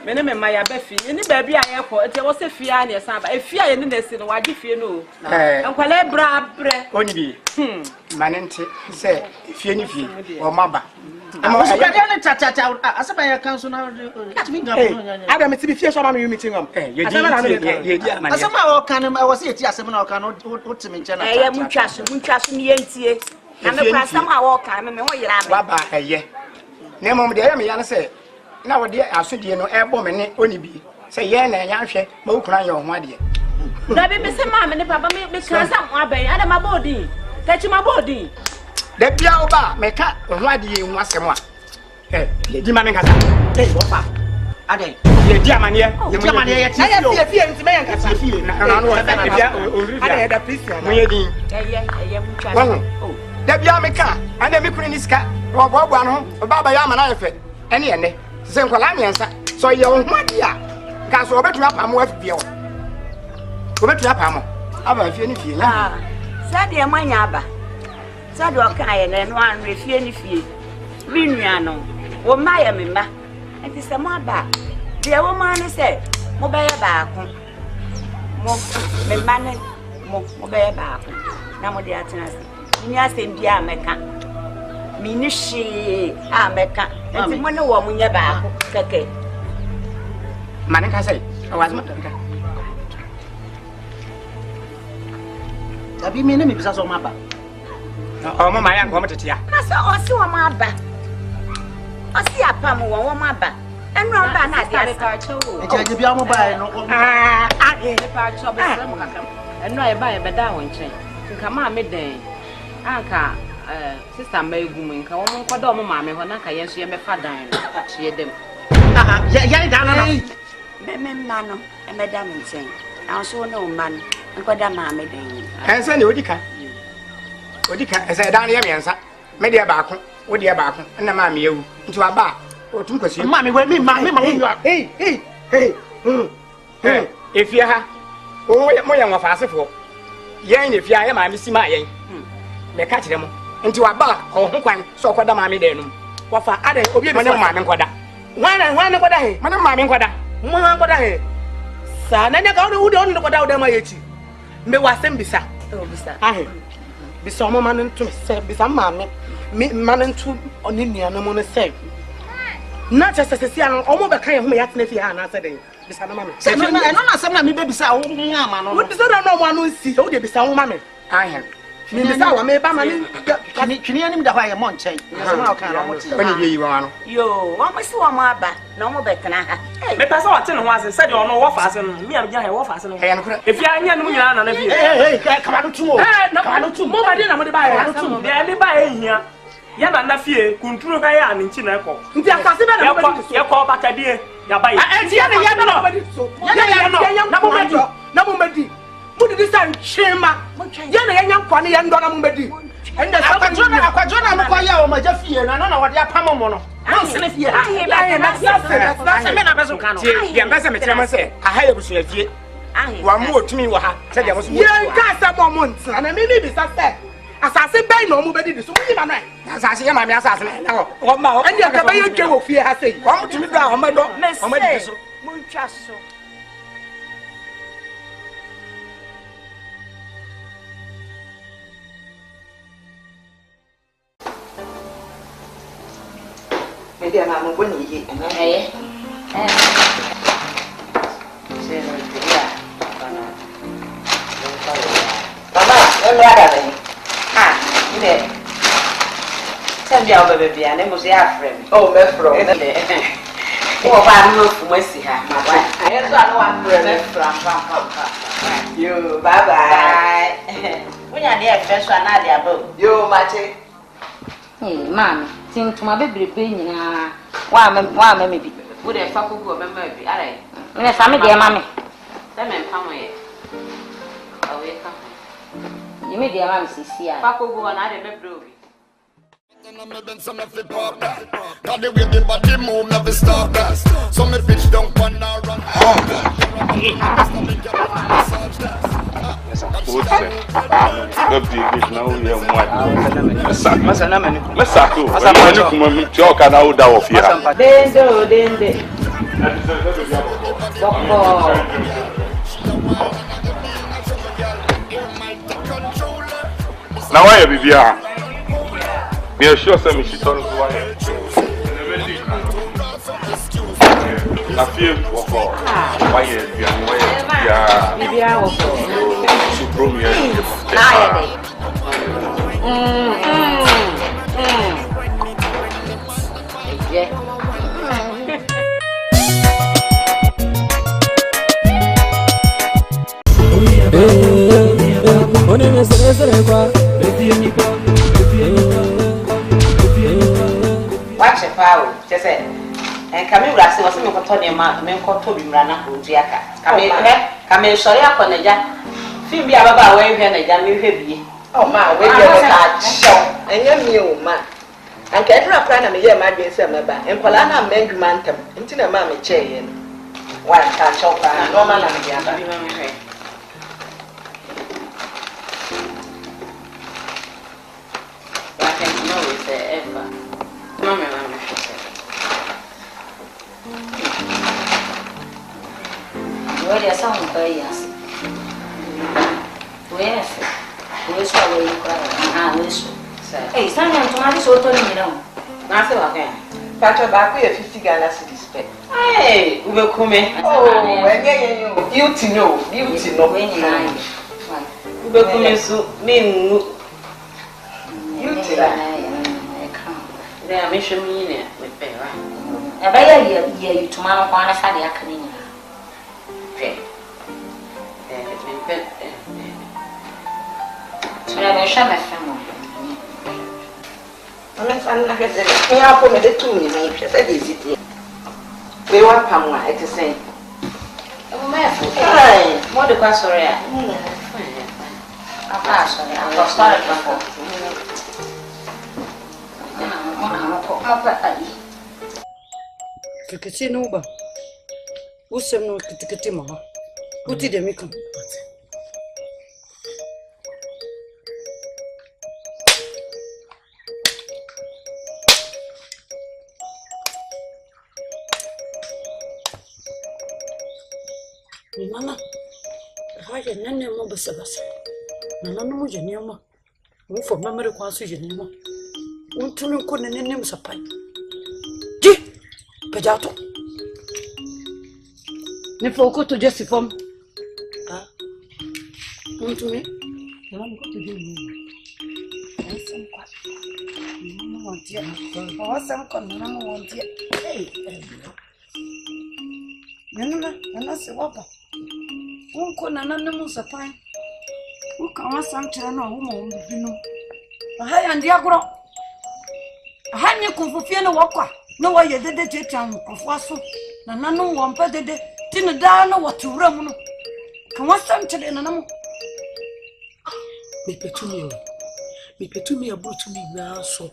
My name is Maya Beffy. Any baby I airport, it was a Fiania, if you are in this, why do you know? And Calebra, only Manente say, if you or Maba. I was going to as a council now. I don't mean to be fierce on my meeting. I was here, yes, I cannot put him in China. I am trust me, and somehow walk. I remember what you are. Yeah. Name the enemy, say. Now, dear, I should no airborne and only be. Say, yeah, and I shall move crying your mother. That be Mr. Mamma and Papa because I'm my body. Touch my body. The Piauba, make cat, why do you want someone? Hey, the man has a papa. Are they? The Germania, the Germania, I have a fear to make a feeling. I don't know if I had a piece of me. The Biamica, and the Microniska, or Bob, or Baba Yaman, any end. Same Colamians, so you're my dear. Cast over to up and worth Bio. Over to up, I'm a few. Sadia Manaba. Sadokai and one refusing fee. Vivian, or Maya Mimba, and it's a mother. The woman said, Mobile back. More money, mobile back. Now, dear tenants, yes, India Mecca. Minishi, America, and the money woman never okay. Manica say, I was not. Have you made me because of my back? Oh, my young woman, yeah. I saw my back. I see a palm on my back. And run back at the other. It's a young mobile. And no, I buy a bedown chain. Come on, midday. Anka. Sister May woman, come on, Madame Mamma, when I can see me for dying. She had them. Mano, and Madame saying, I saw no man, and what am I made? And send Odika. Odika, as I don't hear answer. Media back, what dear back, and the mammy you into a bar. Or to pursue mammy, when me, mammy, hey. If you have, oh, more young of us for. Yang, if you are my missing my yang, they catch them into a bar or Hukwan, so what the mammy then. What for other obedient mammy quada. One and one what I, Madame Mammy quada. Mama what I son, and I got who don't know what out of my age. Me was them bisa. Oh, bisa. I be some man to say, be some mammy, man to on Indian, no one say. Not just as a sea, almost a kind of me at Nefiana today. Bisa mammy. Say, no, I don't know some baby sound. What is that? No one will see, oh, they be some mammy. I am. Minister, may buy money. Can you name the higher monte? When you are, you want my store, my back, no more better. Hey, pass on, tell was and said, you know what fasten me, I'm young, what fasten. If you are young, hey, come on to more, I didn't buy two. They only buy here. Yana na fie kuntrunu ga ya ni china ko nti akase be na mo be ya ko bata die ya buy e ya na mo medi Put this and shema. Yana yan kwani yan dona mbedi. And the akwadona mkoya o majafie na na wode apamo mo no. Na sene fie. Na se me na beso kan no. Ye mbese me tirama se aha ye busu afie. Wa mu otumi wo ha. Se de mo so. Ye ka se mo mo ntina na me bi sa se. Asase ben no mo bedi so mo yi ma no. Asase ye ma me asase na ho. O ma o. Ende ka be ye twe wo fie ha sei. Wa mo tumi do a o ma do. O ma di so. Mo ntwa so. Media mama go ni yi. Mama, me aga den. Ah, ide. Sembi a obebe bia, na mo se Afranie. Oh, me fro. Wo ba no fu masi ha, ma ba. Aye so anu Afranie. Yo, bye bye. Unya dia fresh one na dia bo. Yo, mache. Mami, tintuma bebrebe nyina wa me bi. Wo de fa kogu o mema bi. Ara. Me fa me de mami. Se me mpamo ye. Awe ka. Ye me de mami sisi a. Fa kogu o na de bebre obi. Got the way the body move, never stop that. So me pitch down pan now run. Now why Vivian? Be assured that she told us why. I feel for why Vivian was Watch a foul, just said. And Camille Rassi was in the Cotonia, men called Toby Rana, Ujiaka. Camille, sorry, upon the jack. Phoebe, about where you had a young heavy. Oh, my, wait a show, and you're me, man. And Catra Prana, me, my dear Semaba, and Polana Mengu Mantum, until a mammy chain. One can't show by no man and the other. I can't know it's ever. Mamma, she said. Well, there's some players. Where's where you cry? Ah, listen. Hey, Simon, tomorrow's so told me now. Nothing again. Patch back with 50 Ghana cities. Hey, we will come in. Oh, beauty, no, beauty, no, we will come in so mean beauty. They are mission me with Bella. A better year, you tomorrow, one as I can in. So I will show my family. I'm not going to put me the 2 minutes. I said, is it? We want Pamwa, it's the same. Hey, more the sorry. I'm sorry. I'm sorry. Kikiti nuba. Usem no kitikiti ma. Uti de mikam. Nana, haya nene mo basa. Nana no mo jeniama. Wo for memory kwaso jeniama. Untunu ko nene mo sapai. Ji, pejato. Ne foko to just form. Ah. Untunu. Nana ko to jeni. Asem kwa. Nana mo wantia. Asem kwa nana mo wantia. Hey. Nana se wapa. Unko nana mo sapai. Uka ASANTE na wo mo mbinu. Haya ndi agro. Hanye kumfufie na wakwa. Na wa yedede jetan kofaso. Nana no wampa dede tinu da na watura mu no. Ka ASANTE de nana mo. Me petumi abotumi na so.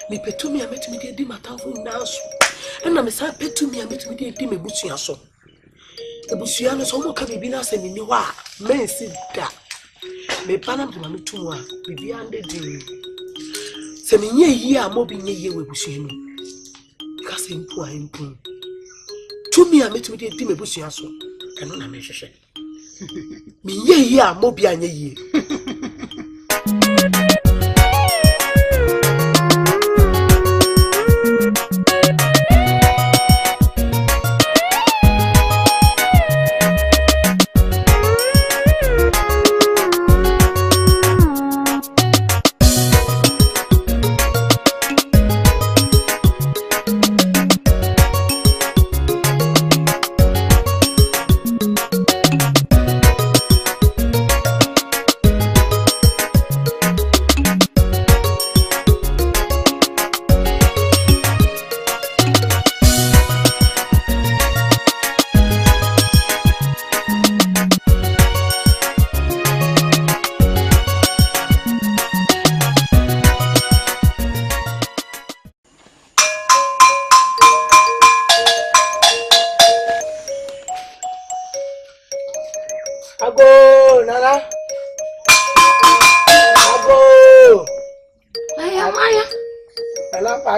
Me petumi ametumi de di matafo na so. Na me sa petumi ametumi de di mebutua so. Ebusia no so mo ka bibi na se ni wa mensi da. Me panam de mami tumwa Vivian de di. Se me nye yi a mo bi nye yi webusia no. Ka se mpu a mpu. Tumi ametumi de di mebusia so. Eno na me hwehwe. Me nye yi a mo bi anye yi.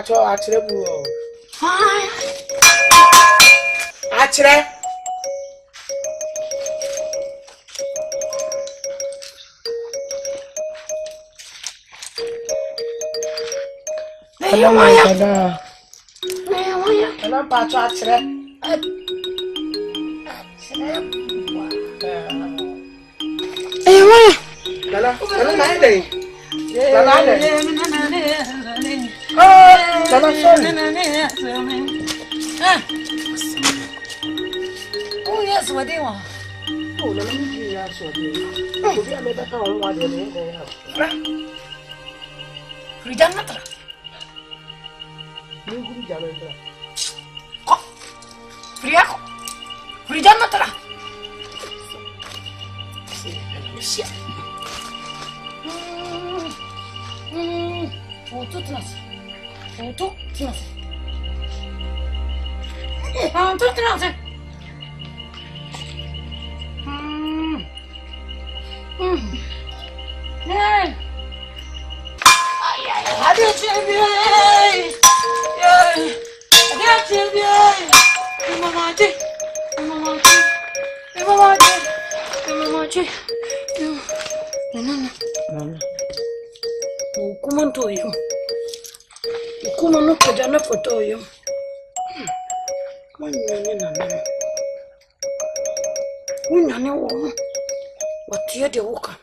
Achire bu o. Achire. Hello Maya. Hello Pacho achire. Eh Maya. Hello Maya dei. Nana sorry. Oh yes, what do you want? Oh, let me see ya so. Oh, we are better on what they go. Frijan natra. Ningún ya vendrá. Friaco. Frijan natra. Sí, Foto tras. Hey. Adia chebie. Adia chebie. Mamaji. Nana. Ukumanto yo. Ukuma no kujana foto yo. Manyane nana. Unyane wo. Watie de woka.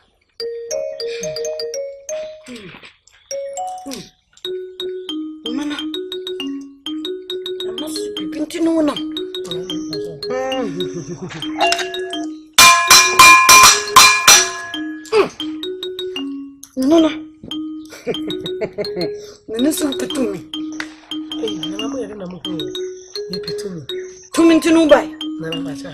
Mana. Amas pipinti no na. Nana. Nana so petumi. Hey, nana mo yare na mo ho. Ni petumi. Tuminti no bai. Na na ba cha.